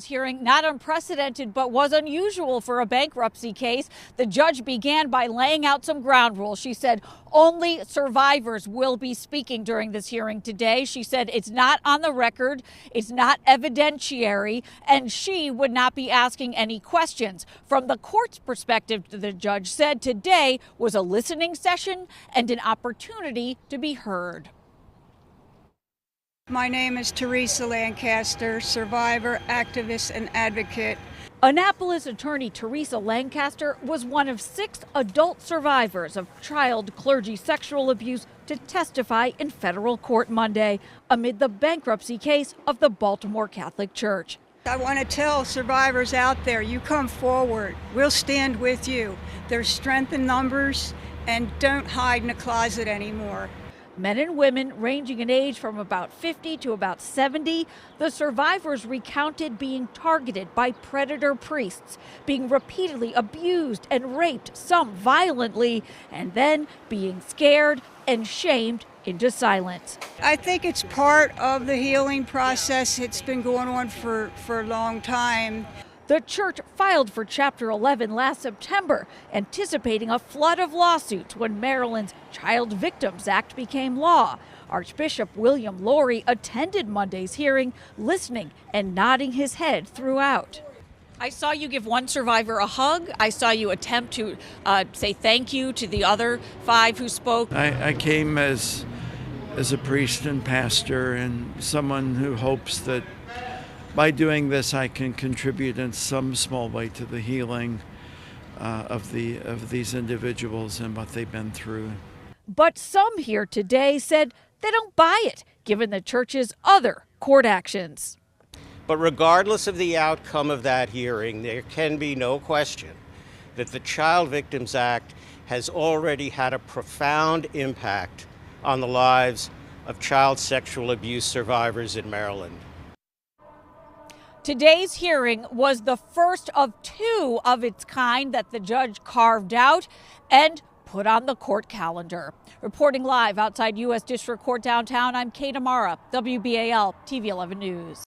Hearing not unprecedented, but was unusual for a bankruptcy case. The judge began by laying out some ground rules. She said only survivors will be speaking during this hearing today. She said it's not on the record, it's not evidentiary, and she would not be asking any questions. From the court's perspective, the judge said today was a listening session and an opportunity to be heard. My name is Teresa Lancaster, survivor, activist, and advocate. Annapolis attorney Teresa Lancaster was one of 6 adult survivors of child clergy sexual abuse to testify in federal court Monday amid the bankruptcy case of the Baltimore Catholic Church. I want to tell survivors out there, you come forward. We'll stand with you. There's strength in numbers, and don't hide in a closet anymore. Men and women ranging in age from about 50 to about 70, the survivors recounted being targeted by predator priests, being repeatedly abused and raped, some violently, and then being scared and shamed into silence. I think it's part of the healing process. It's been going on for a long time. The church filed for Chapter 11 last September, anticipating a flood of lawsuits when Maryland's Child Victims Act became law. Archbishop William Lori attended Monday's hearing, listening and nodding his head throughout. I saw you give one survivor a hug. I saw you attempt to say thank you to the other 5 who spoke. I came as a priest and pastor and someone who hopes that by doing this, I can contribute in some small way to the healing of these individuals and what they've been through. But some here today said they don't buy it, given the church's other court actions. But regardless of the outcome of that hearing, there can be no question that the Child Victims Act has already had a profound impact on the lives of child sexual abuse survivors in Maryland. Today's hearing was the first of 2 of its kind that the judge carved out and put on the court calendar. Reporting live outside U.S. District Court downtown, I'm Kate Amara, WBAL TV 11 News.